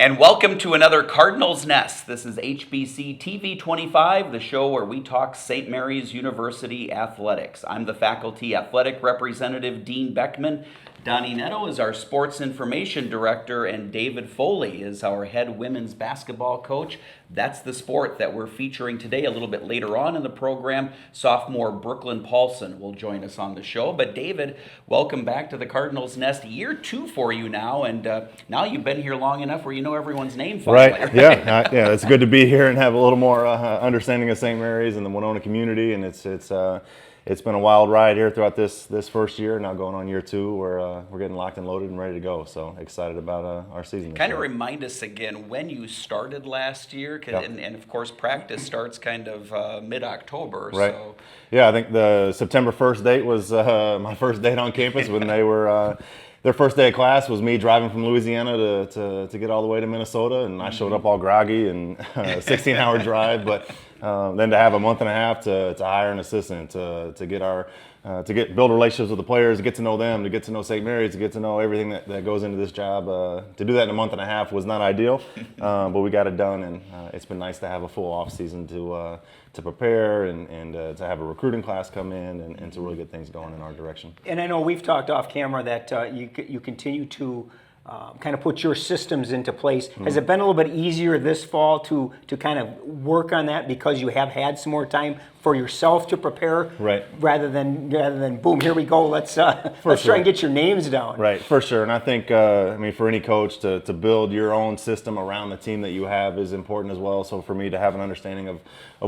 And welcome to another Cardinals Nest. This is HBC TV 25, the show where we talk St. Mary's University athletics. I'm the faculty athletic representative, Dean Beckman. Donnie Netto is our sports information director, and David Foley is our head women's basketball coach. That's the sport that we're featuring today. A little bit later on in the program, sophomore Brooklyn Paulson will join us on the show. But David, welcome back to the Cardinals Nest. Year 2 for you now, and now you've been here long enough where you know everyone's name finally. Right. Yeah. It's good to be here and have a little more understanding of St. Mary's and the Winona community, and it's been a wild ride here throughout this first year. Now going on year 2, where we're getting locked and loaded and ready to go. So excited about our season. Kind of remind us again when you started last year, Yep. and of course practice starts kind of mid-October. Right. So. Yeah, I think the September 1st date was my first date on campus when they were. Their first day of class was me driving from Louisiana to get all the way to Minnesota, and I showed up all groggy and a 16-hour drive. But then to have a month and a half to hire an assistant to build relationships with the players, to get to know them, to get to know St. Mary's, to get to know everything that goes into this job. To do that in a month and a half was not ideal, but we got it done, and it's been nice to have a full off season to prepare and to have a recruiting class come in and to really get things going in our direction. And I know we've talked off camera that you continue to kind of put your systems into place. Has it been a little bit easier this fall to kind of work on that because you have had some more time for yourself to prepare, right? Rather than boom, here we go. Let's try and get your names down. Right, for sure. And I think for any coach to build your own system around the team that you have is important as well. So for me to have an understanding of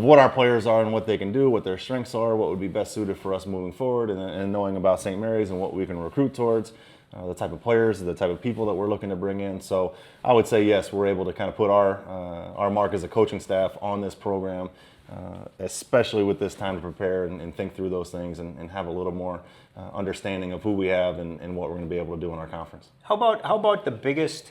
what our players are and what they can do, what their strengths are, what would be best suited for us moving forward, and knowing about St. Mary's and what we can recruit towards. The type of players, the type of people that we're looking to bring in. So I would say yes, we're able to kind of put our mark as a coaching staff on this program, especially with this time to prepare and think through those things and have a little more understanding of who we have and what we're going to be able to do in our conference. How about the biggest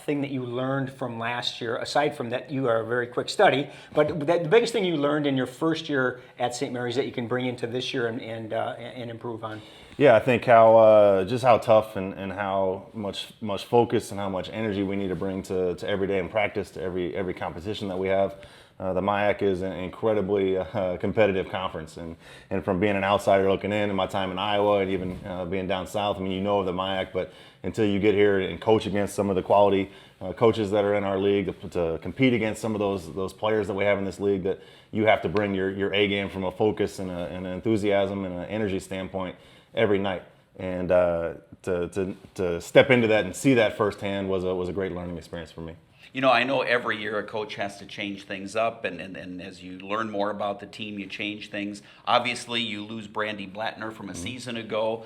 thing that you learned from last year, aside from that you are a very quick study, but the biggest thing you learned in your first year at St. Mary's that you can bring into this year and improve on? Yeah, I think how tough and how much focus and how much energy we need to bring to every day in practice, to every competition that we have. The MIAC is an incredibly competitive conference, and from being an outsider looking in my time in Iowa and even being down south, I mean, you know of the MIAC, but until you get here and coach against some of the quality coaches that are in our league, to compete against some of those players that we have in this league, that you have to bring your A game from a focus and an enthusiasm and an energy standpoint every night, and to step into that and see that firsthand was a great learning experience for me. You know, I know every year a coach has to change things up, and as you learn more about the team, you change things. Obviously, you lose Brandy Blattner from a season ago.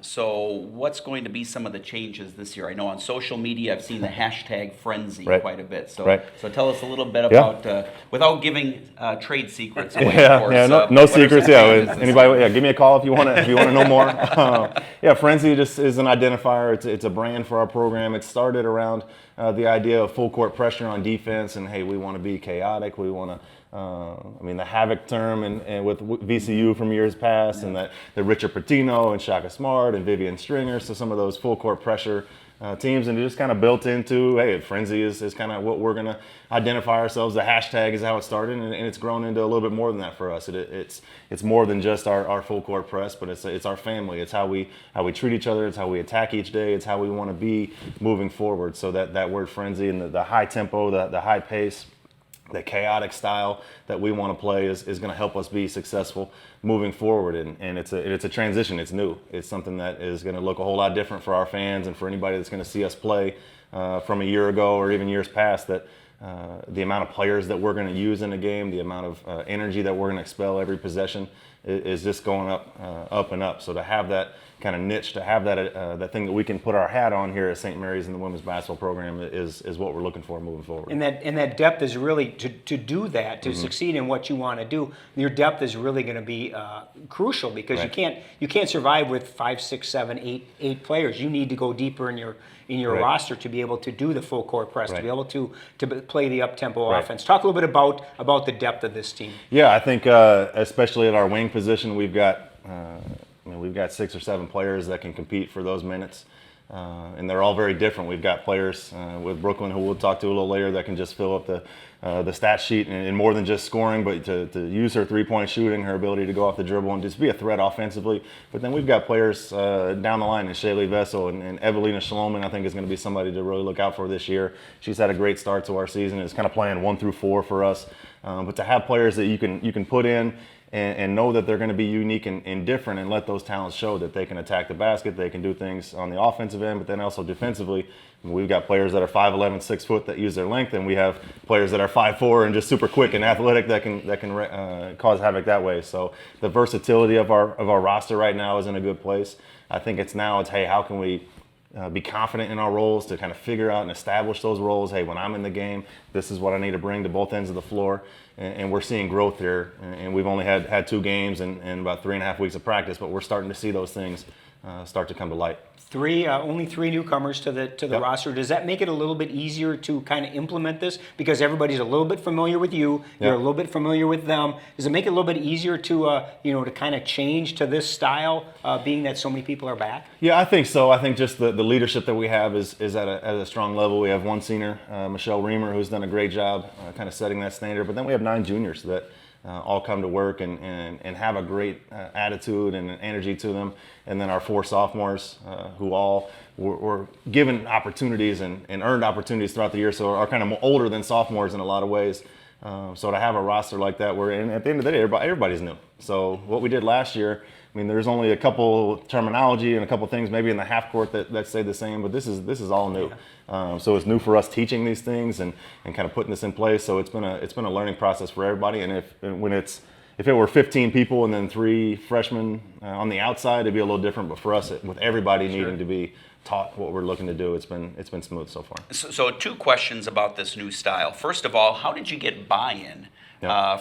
So what's going to be some of the changes this year? I know on social media I've seen the hashtag frenzy quite a bit. So tell us a little bit about, without giving trade secrets away, of course. No secrets. Anybody, give me a call if you want to know more. Frenzy just is an identifier. It's a brand for our program. It started around the idea of full court pressure on defense, and hey, we want to be chaotic. We want to, the Havoc term, and with VCU from years past, and the Richard Patino and Shaka Smart and Vivian Stringer, so some of those full court pressure teams, and it just kind of built into, hey, frenzy is kind of what we're going to identify ourselves. The hashtag is how it started, and it's grown into a little bit more than that for us. It's more than just our full court press, but it's our family. It's how we treat each other. It's how we attack each day. It's how we want to be moving forward. So that word frenzy and the high tempo, the high pace, the chaotic style that we want to play is going to help us be successful moving forward. And it's a transition. It's new. It's something that is going to look a whole lot different for our fans and for anybody that's going to see us play from a year ago or even years past. That the amount of players that we're going to use in a game, the amount of energy that we're going to expel every possession is just going up and up. So to have that kind of niche, to have that thing that we can put our hat on here at St. Mary's in the women's basketball program is what we're looking for moving forward. And that depth is really to do that, to succeed in what you want to do. Your depth is really going to be crucial because you can't survive with 5, 6, 7, 8 players. You need to go deeper in your roster to be able to do the full court press, to be able to play the up-tempo offense. Talk a little bit about the depth of this team. Yeah, I think especially at our wing position, we've got 6 or 7 players that can compete for those minutes. and they're all very different. We've got players with Brooklyn, who we'll talk to a little later, that can just fill up the stat sheet and more than just scoring, but to use her three-point shooting, her ability to go off the dribble and just be a threat offensively. But then we've got players down the line, in Shaylee Vessel and Evelina Shalomin, I think is going to be somebody to really look out for this year. She's had a great start to our season. It's kind of playing 1 through 4 for us. But to have players that you can put in and know that they're going to be unique and different, and let those talents show that they can attack the basket, they can do things on the offensive end, but then also defensively. We've got players that are 5'11", 6 foot that use their length, and we have players that are 5'4" and just super quick and athletic that can cause havoc that way. So the versatility of our roster right now is in a good place. I think it's hey, how can we be confident in our roles, to kind of figure out and establish those roles. Hey, when I'm in the game, this is what I need to bring to both ends of the floor. And we're seeing growth here. And we've only had 2 games and about 3.5 weeks of practice, but we're starting to see those things start to come to light. Only 3 newcomers to the Yep. roster. Does that make it a little bit easier to kind of implement this, because everybody's a little bit familiar with you, you're Yep. a little bit familiar with them? Does it make it a little bit easier to to kind of change to this style, being that so many people are back? Yeah, I think so. I think just the leadership that we have is at a strong level. We have one senior, Michelle Reamer, who's done a great job kind of setting that standard. But then we have 9 juniors that all come to work and have a great attitude and energy to them. And then our 4 sophomores who all were given opportunities and earned opportunities throughout the year, so are kind of more older than sophomores in a lot of ways. So to have a roster like that, and at the end of the day, everybody's new. So what we did last year, I mean, there's only a couple terminology and a couple things maybe in the half court that stay the same, but this is all new. So it's new for us teaching these things and kind of putting this in place. So it's been a learning process for everybody. And if it were 15 people and then 3 freshmen on the outside, it'd be a little different. But for us, with everybody needing to be taught what we're looking to do, it's been smooth so far. So 2 questions about this new style. First of all, how did you get buy-in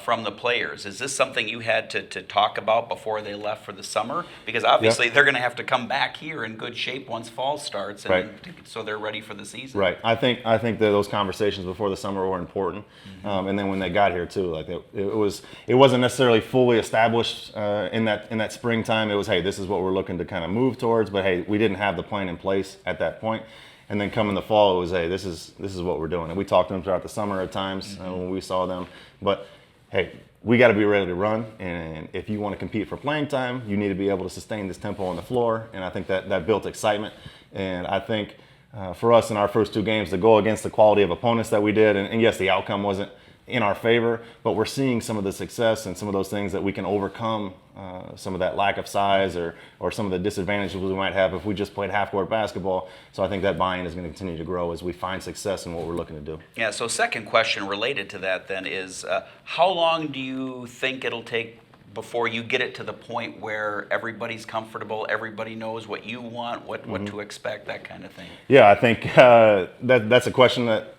from the players? Is this something you had to talk about before they left for the summer? Because obviously they're going to have to come back here in good shape once fall starts, and so they're ready for the season. Right. I think that those conversations before the summer were important, and then when they got here too, like it wasn't necessarily fully established in that springtime. It was, hey, this is what we're looking to kind of move towards, but hey, we didn't have the plan in place at that point. And then come in the fall, it was, hey, this is what we're doing. And we talked to them throughout the summer at times when we saw them. But hey, we got to be ready to run. And if you want to compete for playing time, you need to be able to sustain this tempo on the floor. And I think that built excitement. And I think for us in our first 2 games, to go against the quality of opponents that we did, and yes, the outcome wasn't in our favor, but we're seeing some of the success and some of those things that we can overcome some of that lack of size or some of the disadvantages we might have if we just played half-court basketball. So I think that buy-in is going to continue to grow as we find success in what we're looking to do. Yeah, so second question related to that then is, how long do you think it'll take before you get it to the point where everybody's comfortable, everybody knows what you want, what to expect, that kind of thing? Yeah, I think that's a question that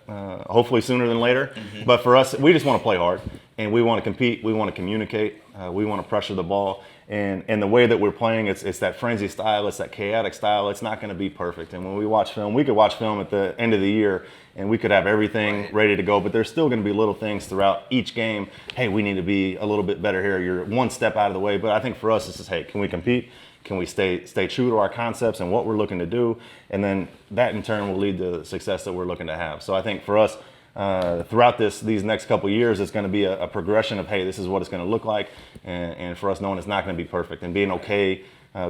hopefully sooner than later. But for us, we just want to play hard, and we want to compete, we want to communicate, we want to pressure the ball. And the way that we're playing, it's that frenzy style, it's that chaotic style. It's not going to be perfect. And when we watch film, we could watch film at the end of the year and we could have everything ready to go, but there's still going to be little things throughout each game. Hey, we need to be a little bit better here. You're one step out of the way. But I think for us, it's just, hey, can we compete? Can we stay true to our concepts and what we're looking to do? And then that in turn will lead to the success that we're looking to have. So I think for us, throughout these next couple of years, it's going to be a progression of, hey, this is what it's going to look like, and for us knowing it's not going to be perfect and being okay,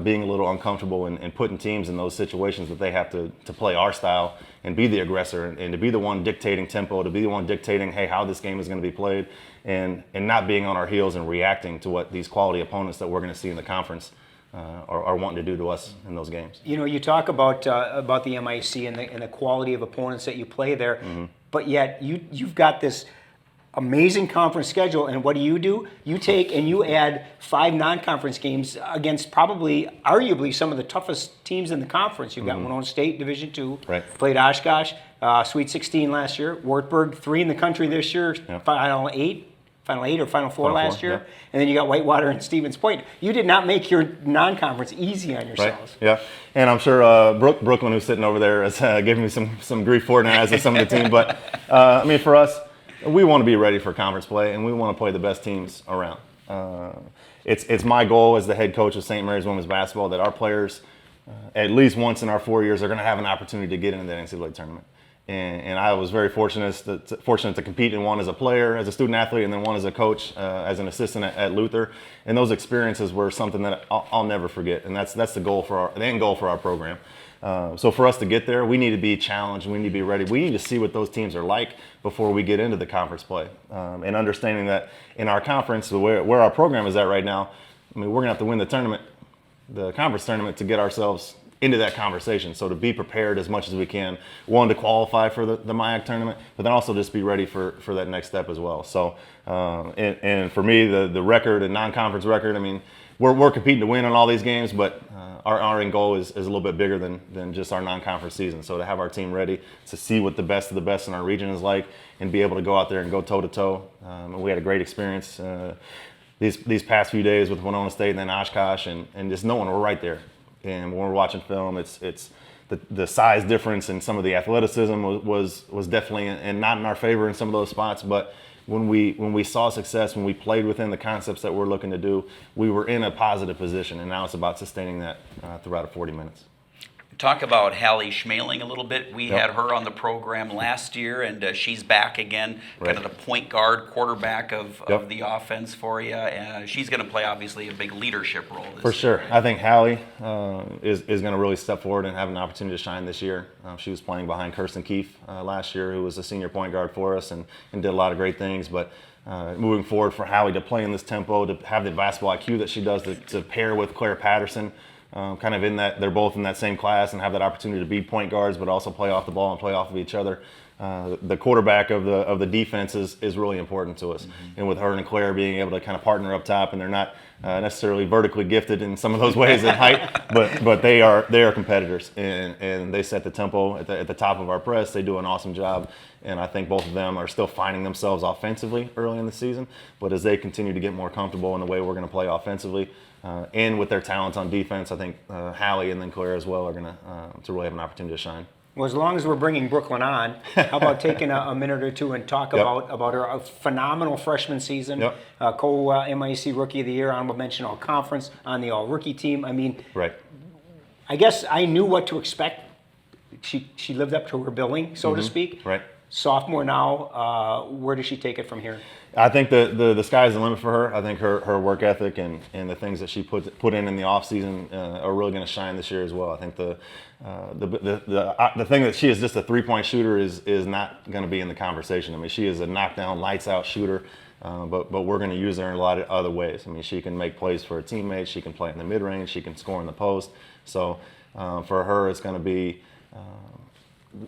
being a little uncomfortable and putting teams in those situations that they have to play our style and be the aggressor and to be the one dictating tempo, to be the one dictating, hey, how this game is going to be played, and not being on our heels and reacting to what these quality opponents that we're going to see in the conference are wanting to do to us in those games. You know, you talk about the MIC and the quality of opponents that you play there, but yet you've got this amazing conference schedule, and what do? You take and you add 5 non-conference games against arguably some of the toughest teams in the conference. You've got Winona State, Division II, played Oshkosh, Sweet 16 last year, Wartburg, 3 in the country this year, Final 8 or Final 4 last year, and then you got Whitewater and Stevens Point. You did not make your non-conference easy on yourselves. Right. Yeah, and I'm sure Brooklyn, who's sitting over there, is giving me some grief for it now as of some of the team. But I mean, for us, we want to be ready for conference play, and we want to play the best teams around. It's my goal as the head coach of St. Mary's women's basketball that our players at least once in our 4 years are going to have an opportunity to get into that NCAA tournament. And I was very fortunate to compete in one as a player, as a student athlete, and then one as a coach, as an assistant at Luther. And those experiences were something that I'll never forget. And that's the goal the end goal for our program. So for us to get there, we need to be challenged. We need to be ready. We need to see what those teams are like before we get into the conference play. And understanding that in our conference, where our program is at right now, I mean, we're going to have to win the conference tournament to get ourselves into that conversation. So to be prepared as much as we can, one, to qualify for the MIAC tournament, but then also just be ready for that next step as well. So, and for me, the record and non-conference record, I mean, we're competing to win on all these games, but our end goal is a little bit bigger than just our non-conference season. So to have our team ready to see what the best of the best in our region is like and be able to go out there and go toe-to-toe. And we had a great experience these past few days with Winona State and then Oshkosh, and just knowing we're right there. And when we're watching film, it's the size difference and some of the athleticism was definitely and not in our favor in some of those spots. But when we saw success, when we played within the concepts that we're looking to do, we were in a positive position. And now it's about sustaining that throughout 40 minutes. Talk about Hallie Schmaling a little bit. We Yep. had her on the program last year, and she's back again, Right. kind of the point guard, quarterback of Yep. the offense for you. She's going to play, obviously, a big leadership role this For sure. year. I think Hallie is going to really step forward and have an opportunity to shine this year. She was playing behind Kirsten Keefe last year, who was a senior point guard for us and did a lot of great things. But moving forward for Hallie to play in this tempo, to have the basketball IQ that she does, to pair with Claire Patterson, kind of in that they're both in that same class and have that opportunity to be point guards, but also play off the ball and play off of each other. The quarterback of the defense is really important to us. Mm-hmm. And with her and Claire being able to kind of partner up top, and they're not necessarily vertically gifted in some of those ways in height, but they are competitors, and they set the tempo at the top of our press. They do an awesome job. And I think both of them are still finding themselves offensively early in the season. But as they continue to get more comfortable in the way we're going to play offensively, and with their talents on defense, I think Hallie and then Claire as well are going to really have an opportunity to shine. Well, as long as we're bringing Brooklyn on, how about taking a minute or two and talk Yep. about her phenomenal freshman season, Yep. co-MIAC Rookie of the Year, honorable mention All-Conference, on the All-Rookie team. I mean, Right. I guess I knew what to expect. She lived up to her billing, so to speak. Right. Sophomore now, where does she take it from here? I think the sky's the limit for her. I think her work ethic and the things that she put in the off season are really going to shine this year as well. I think the thing that she is just a 3-point shooter is not going to be in the conversation. I mean, she is a knockdown, lights out shooter, but we're going to use her in a lot of other ways. I mean, she can make plays for her teammates. She can play in the mid range. She can score in the post. So for her, it's going to be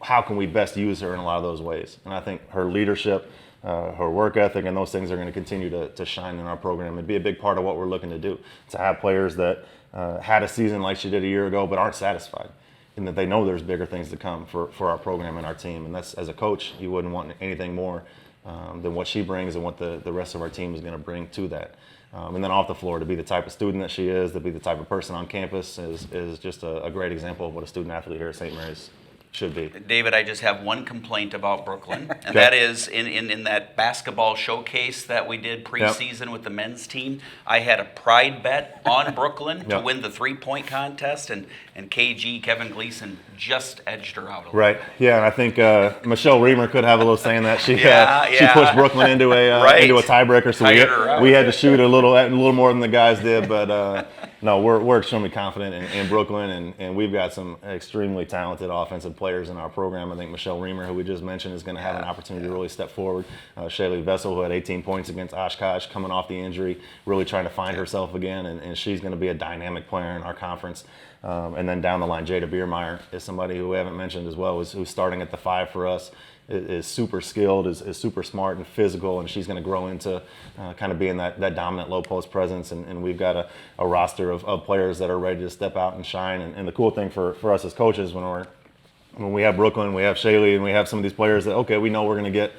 how can we best use her in a lot of those ways. And I think her leadership, her work ethic, and those things are going to continue to shine in our program and be a big part of what we're looking to do. To have players that had a season like she did a year ago but aren't satisfied, and that they know there's bigger things to come for our program and our team. And that's, as a coach, you wouldn't want anything more than what she brings and what the rest of our team is going to bring to that. And then off the floor, to be the type of student that she is, to be the type of person on campus is just a great example of what a student athlete here at St. Mary's should be. David, I just have one complaint about Brooklyn, and Okay. that is in that basketball showcase that we did preseason with the men's team, I had a pride bet on Brooklyn to Yep. win the 3-point contest, and KG, Kevin Gleason, just edged her out a little. Right. Yeah, and I think Michelle Reamer could have a little say in that. She Yeah. pushed Brooklyn into a Right. tiebreaker, so Tired her out. we had to shoot a little more than the guys did. But no, we're extremely confident in Brooklyn, and we've got some extremely talented offensive players in our program. I think Michelle Reamer, who we just mentioned, is going to have an opportunity to really step forward. Shaylee Vessel, who had 18 points against Oshkosh, coming off the injury, really trying to find herself again, and she's going to be a dynamic player in our conference. And then down the line, Jada Biermeyer is somebody who we haven't mentioned as well, who's starting at the 5 for us, is super skilled, is super smart and physical, and she's going to grow into kind of being that dominant low post presence. And we've got a roster of players that are ready to step out and shine. And the cool thing for us as coaches, when we have Brooklyn, we have Shaylee, and we have some of these players that, okay, we know we're going to get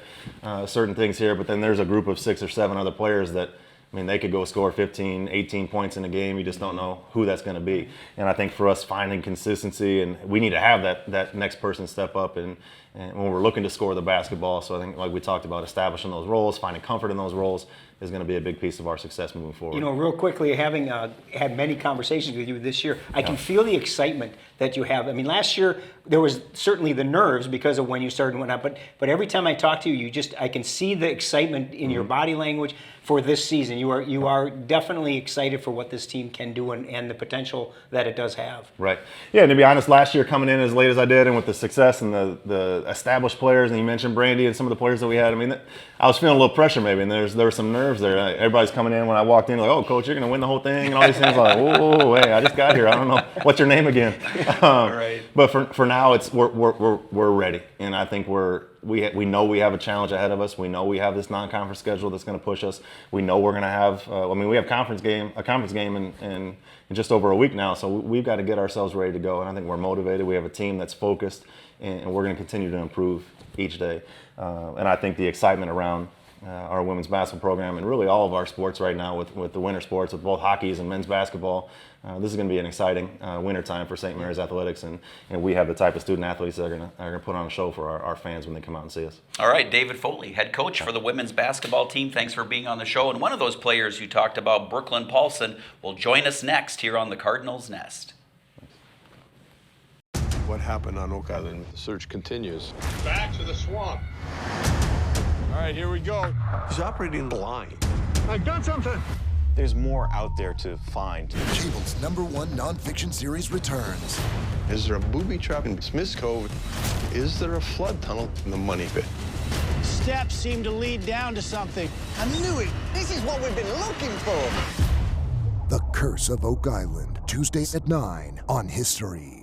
certain things here, but then there's a group of 6 or 7 other players that, I mean, they could go score 15, 18 points in a game. You just don't know who that's going to be. And I think for us, finding consistency, and we need to have that next person step up and and when we're looking to score the basketball. So I think, like we talked about, establishing those roles, finding comfort in those roles is going to be a big piece of our success moving forward. You know, real quickly, having had many conversations with you this year, I can feel the excitement that you have. I mean, last year there was certainly the nerves because of when you started and whatnot, but every time I talk to you, I can see the excitement in your body language for this season. You are definitely excited for what this team can do and the potential that it does have. Right. Yeah, and to be honest, last year coming in as late as I did and with the success and the established players, and you mentioned Brandy and some of the players that we had, I mean, I was feeling a little pressure maybe, and there were some nerves there. Everybody's coming in when I walked in like, oh, coach, you're going to win the whole thing and all these things. Like, whoa, hey, I just got here. I don't know. What's your name again? Right. But for now, we're ready. And I think we know we have a challenge ahead of us. We know we have this non-conference schedule that's going to push us. We know we're going to have, we have a conference game in just over a week now. So we've got to get ourselves ready to go. And I think we're motivated. We have a team that's focused, and we're going to continue to improve each day. And I think the excitement around our women's basketball program and really all of our sports right now with the winter sports, with both hockeys and men's basketball, this is going to be an exciting winter time for St. Mary's Athletics, and we have the type of student athletes that are going to put on a show for our fans when they come out and see us. All right, David Foley, head coach for the women's basketball team. Thanks for being on the show. And one of those players you talked about, Brooklyn Paulson, will join us next here on the Cardinals Nest. What happened on Oak Island? The search continues. Back to the swamp. All right, here we go. He's operating blind. I've done something. There's more out there to find. Cable's #1 nonfiction series returns. Is there a booby trap in Smith's Cove? Is there a flood tunnel in the money pit? Steps seem to lead down to something. I knew it. This is what we've been looking for. The Curse of Oak Island, Tuesdays at 9 on History.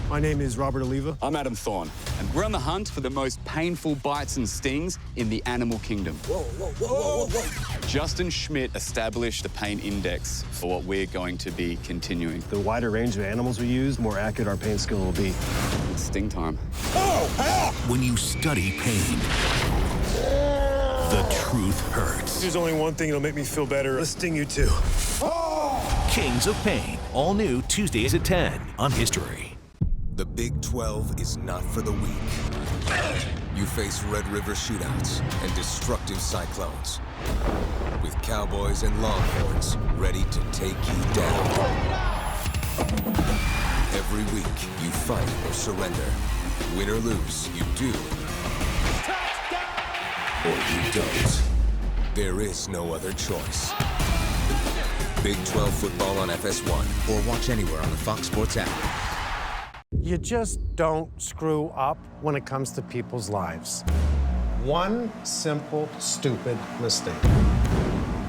My name is Robert Oliva. I'm Adam Thorne, and we're on the hunt for the most painful bites and stings in the animal kingdom. Whoa, whoa, whoa, whoa, whoa. Justin Schmidt established the pain index for what we're going to be continuing. The wider range of animals we use, the more accurate our pain skill will be. It's sting time. When you study pain, the truth hurts. There's only one thing that'll make me feel better. Let's sting you too. Kings of Pain, all new Tuesdays at 10 on History. The Big 12 is not for the weak. You face Red River shootouts and destructive cyclones, with cowboys and longhorns ready to take you down. Every week, you fight or surrender. Win or lose, you do. Or you don't. There is no other choice. Big 12 football on FS1, or watch anywhere on the Fox Sports app. You just don't screw up when it comes to people's lives. One simple, stupid mistake.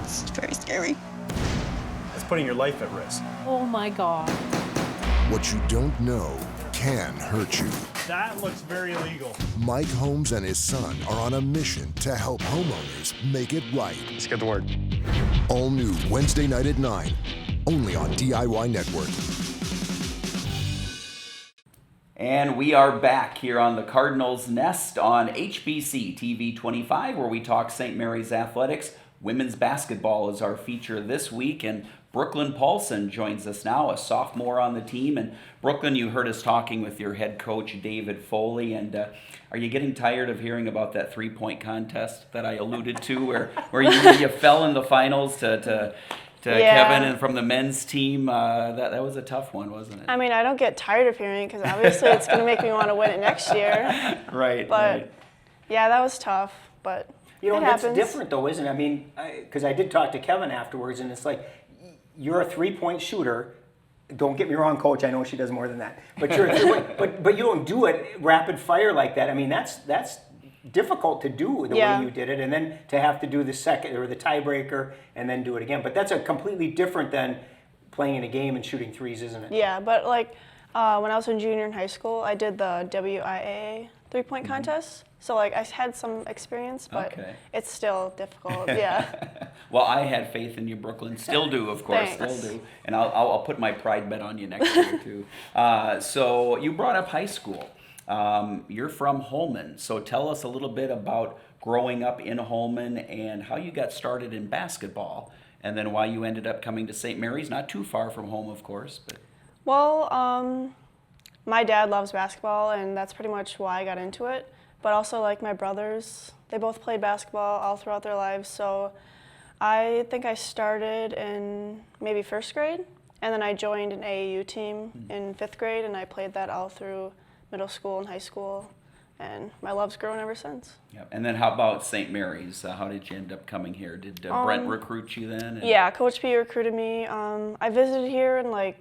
It's very scary. It's putting your life at risk. Oh my God. What you don't know can hurt you. That looks very illegal. Mike Holmes and his son are on a mission to help homeowners make it right. Let's get to work. All new Wednesday night at 9, only on DIY Network. And we are back here on the Cardinals Nest on HBC TV 25, where we talk St. Mary's Athletics. Women's basketball is our feature this week, and Brooklyn Paulson joins us now, a sophomore on the team. And Brooklyn, you heard us talking with your head coach, David Foley, and are you getting tired of hearing about that three-point contest that I alluded to, where you fell in the finals to Kevin and from the men's team? That was a tough one, wasn't it? I mean, I don't get tired of hearing it because obviously it's going to make me want to win it next year. Right. But yeah, that was tough. But You know, it that's happens. different though, isn't it? I mean, because I did talk to Kevin afterwards, and it's like, you're a three-point shooter. Don't get me wrong, Coach. I know she does more than that. But you're a three-point, but you don't do it rapid fire like that. I mean, that's difficult to do the way you did it, and then to have to do the second or the tiebreaker and then do it again. But that's a completely different than playing in a game and shooting threes, isn't it? Yeah, but like when I was in junior in high school, I did the WIAA three-point contest. So like I had some experience, but it's still difficult. Yeah. Well, I had faith in you, Brooklyn. Still do, of course. Thanks. Still do. And I'll put my pride bet on you next year too. So you brought up high school. You're from Holmen, so tell us a little bit about growing up in Holmen and how you got started in basketball, and then why you ended up coming to St. Mary's, not too far from home, of course. But Well, my dad loves basketball, and that's pretty much why I got into it. But also, like, my brothers, they both played basketball all throughout their lives. So I think I started in maybe 1st grade, and then I joined an AAU team in 5th grade, and I played that all through middle school and high school. And my love's grown ever since. Yep. And then how about St. Mary's? How did you end up coming here? Did Brent recruit you then? Yeah, Coach P recruited me. I visited here, and like,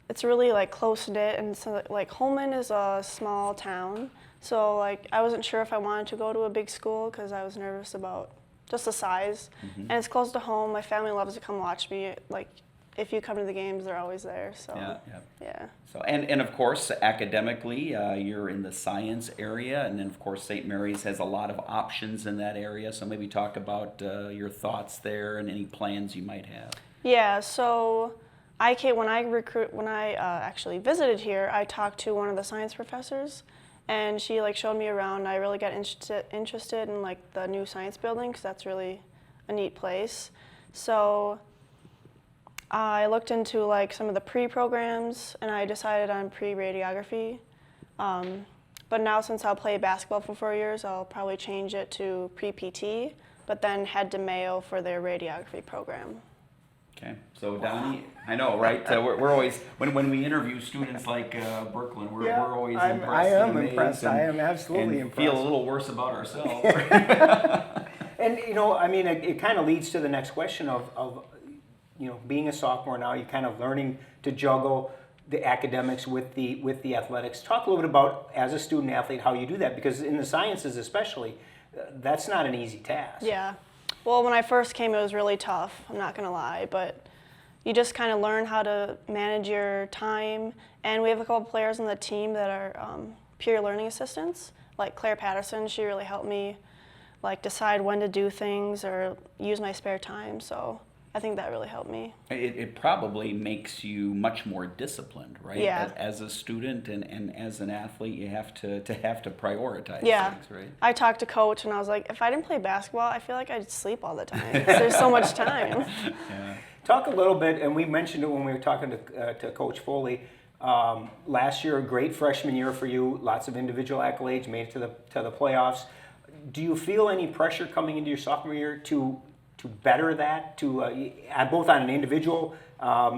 it's really like close knit, and so like Holman is a small town, so like I wasn't sure if I wanted to go to a big school because I was nervous about just the size. And it's close to home. My family loves to come watch me. Like, if you come to the games, they're always there. So yeah. So and of course academically, you're in the science area, and then of course St. Mary's has a lot of options in that area. So maybe talk about your thoughts there and any plans you might have. Yeah. So when I actually visited here, I talked to one of the science professors, and she like showed me around. I really got interested in like the new science building because that's really a neat place. So I looked into like some of the pre-programs, and I decided on pre-radiography. But now, since I'll play basketball for 4 years, I'll probably change it to pre-PT, but then head to Mayo for their radiography program. Okay, so Donnie, I know, right? We're always when we interview students like Brooklyn, we're always impressed. I am and impressed. I am absolutely and impressed. Feel a little worse about ourselves. And you know, I mean, it kind of leads to the next question of you know, being a sophomore now, you're kind of learning to juggle the academics with the athletics. Talk a little bit about, as a student athlete, how you do that, because in the sciences especially, that's not an easy task. Yeah. Well, when I first came, it was really tough, I'm not going to lie, but you just kind of learn how to manage your time, and we have a couple players on the team that are peer learning assistants, like Claire Patterson. She really helped me like decide when to do things or use my spare time, so I think that really helped me. It probably makes you much more disciplined, right? Yeah. As a student and as an athlete, you have to prioritize things, right? I talked to Coach, and I was like, if I didn't play basketball, I feel like I'd sleep all the time. There's so much time. Yeah. Talk a little bit, and we mentioned it when we were talking to Coach Foley. Last year, a great freshman year for you. Lots of individual accolades, made it to the playoffs. Do you feel any pressure coming into your sophomore year to better that, both on an individual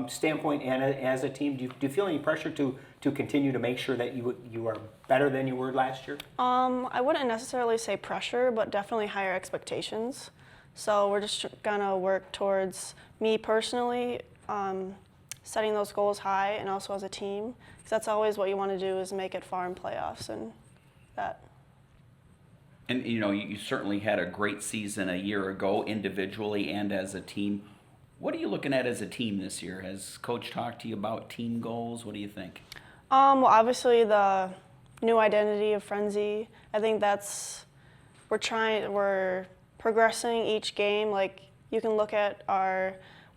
standpoint and as a team? Do you feel any pressure to continue to make sure that you are better than you were last year? I wouldn't necessarily say pressure, but definitely higher expectations. So we're just gonna work towards, me personally, setting those goals high, and also as a team, because that's always what you want to do, is make it far in playoffs and that. And you know, you certainly had a great season a year ago, individually and as a team. What are you looking at as a team this year? Has Coach talked to you about team goals? What do you think? Well, obviously the new identity of Frenzy. I think we're progressing each game. Like, you can look at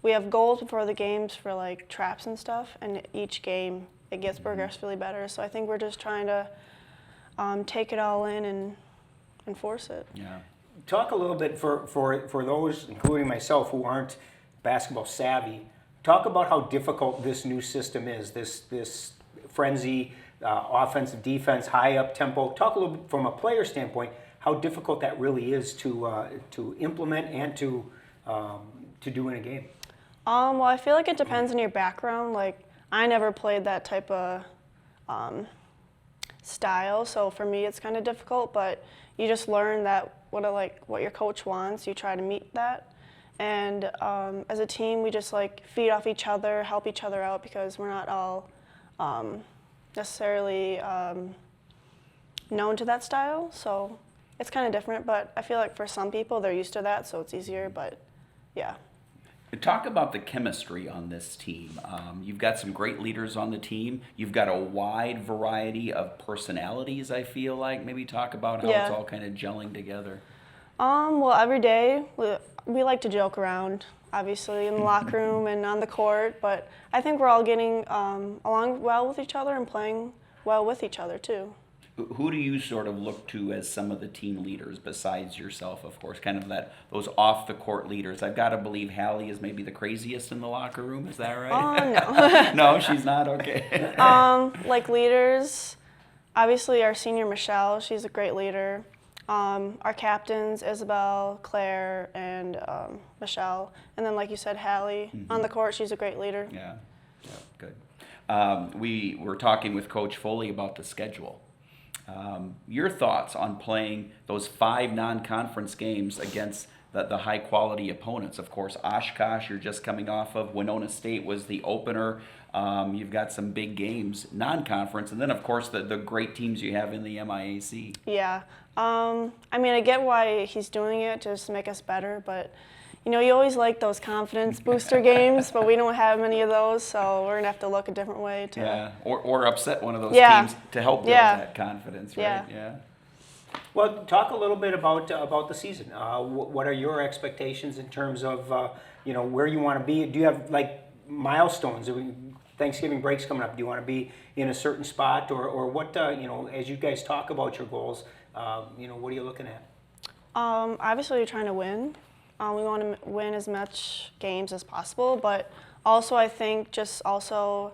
we have goals before the games for like traps and stuff, and each game it gets progressively better. So I think we're just trying to take it all in and enforce it. Yeah. Talk a little bit for those, including myself, who aren't basketball savvy. Talk about how difficult this new system is. This Frenzy, offensive, defense, high up tempo. Talk a little bit from a player standpoint how difficult that really is to implement and to do in a game. Well, I feel like it depends on your background. Like, I never played that type of style, so for me it's kind of difficult, but you just learn that what your coach wants, you try to meet that. And as a team, we just like feed off each other, help each other out, because we're not all necessarily known to that style. So it's kind of different, but I feel like for some people they're used to that, so it's easier, but yeah. Talk about the chemistry on this team. You've got some great leaders on the team. You've got a wide variety of personalities, I feel like. Maybe talk about how it's all kind of gelling together. Well, every day we like to joke around, obviously, in the locker room and on the court, but I think we're all getting along well with each other and playing well with each other, too. Who do you sort of look to as some of the team leaders besides yourself, of course, kind of those off the court leaders? I've got to believe Hallie is maybe the craziest in the locker room. Is that right? No. No, she's not. Okay. Like leaders, obviously our senior Michelle, she's a great leader. Our captains, Isabel, Claire, and Michelle. And then, like you said, Hallie. On the court, she's a great leader. Yeah, good. We were talking with Coach Foley about the schedule. Your thoughts on playing those 5 non-conference games against the high-quality opponents? Of course, Oshkosh, you're just coming off of. Winona State was the opener. You've got some big games, non-conference, and then, of course, the great teams you have in the MIAC. Yeah. I mean, I get why he's doing it, just to make us better, but, you know, you always like those confidence booster games, but we don't have many of those, so we're going to have to look a different way to... Yeah, or upset one of those teams to help build that confidence, right? Yeah. Well, talk a little bit about the season. What are your expectations in terms of, you know, where you want to be? Do you have, like, milestones? Thanksgiving break's coming up. Do you want to be in a certain spot, or what, you know, as you guys talk about your goals, you know, what are you looking at? Obviously, we're trying to win. We want to win as much games as possible, but also I think just also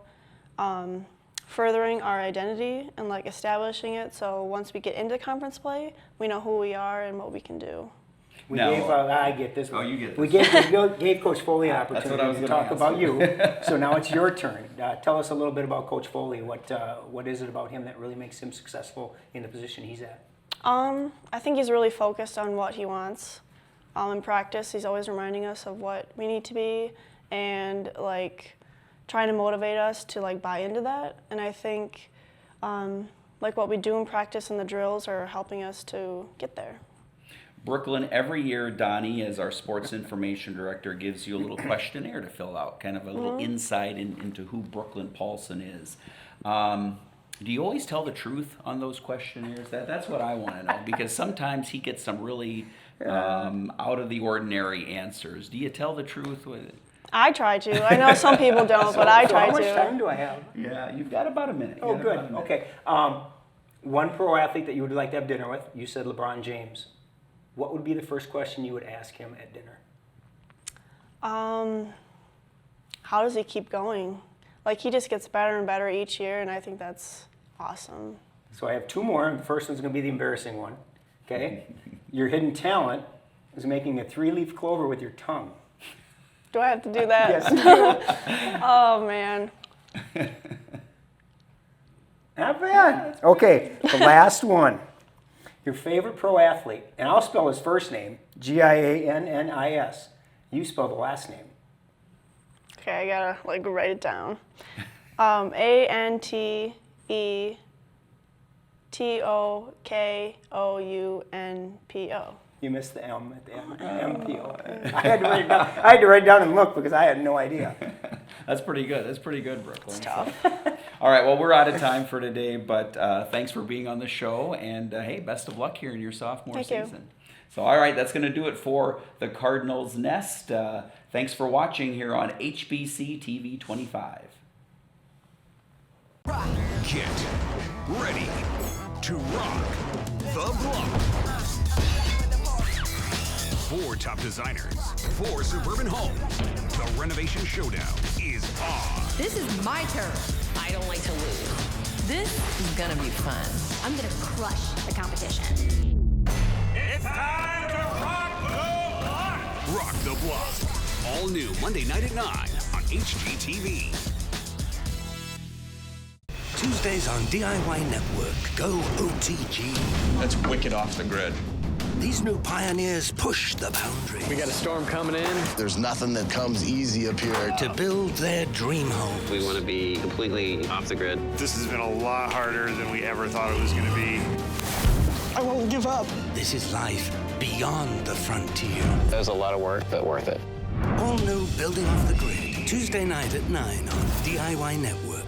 furthering our identity and like establishing it. So once we get into conference play, we know who we are and what we can do. We gave, I get this one. Oh, you get this. We gave Coach Foley an opportunity to talk about you. So now it's your turn. Tell us a little bit about Coach Foley. What is it about him that really makes him successful in the position he's at? I think he's really focused on what he wants. In practice, he's always reminding us of what we need to be and like trying to motivate us to like buy into that. And I think like what we do in practice and the drills are helping us to get there. Brooklyn, every year, Donnie, as our sports information director, gives you a little questionnaire to fill out, kind of a little insight into who Brooklyn Paulson is. Do you always tell the truth on those questionnaires? That's what I want to know, because sometimes he gets some really out of the ordinary answers. Do you tell the truth with it? I try to. I know some people don't, but I try to. How much time do I have? Yeah, you've got about a minute. Oh, good. Okay. One pro athlete that you would like to have dinner with, you said LeBron James. What would be the first question you would ask him at dinner? How does he keep going? Like, he just gets better and better each year, and I think that's awesome. So I have 2 more, and the first one's going to be the embarrassing one. Okay? Your hidden talent is making a 3-leaf clover with your tongue. Do I have to do that? Yes, you do. Oh, man. Not bad. Okay, the last one. Your favorite pro athlete, and I'll spell his first name, Giannis. You spell the last name. Okay, I gotta like write it down. Anteokounmpo. You missed the M at the end. MPO. I had to write it down and look because I had no idea. That's pretty good. That's pretty good, Brooklyn. It's tough. All right, well, we're out of time for today, but thanks for being on the show, and hey, best of luck here in your sophomore season. You. So, all right, that's going to do it for the Cardinals Nest. Thanks for watching here on HBC TV 25. Get ready to rock the block. 4 top designers, 4 suburban homes. The renovation showdown is on. This is my turn. I don't like to lose. This is gonna be fun. I'm gonna crush the competition. It's time to rock the block. Rock the block. All new Monday night at 9 on HGTV. Tuesdays on DIY Network. Go OTG. That's wicked off the grid. These new pioneers push the boundary. We got a storm coming in. There's nothing that comes easy up here. To build their dream home. We want to be completely off the grid. This has been a lot harder than we ever thought it was going to be. I won't give up. This is life beyond the frontier. That was a lot of work, but worth it. All new Building Off the Grid. Tuesday night at 9 on DIY Network.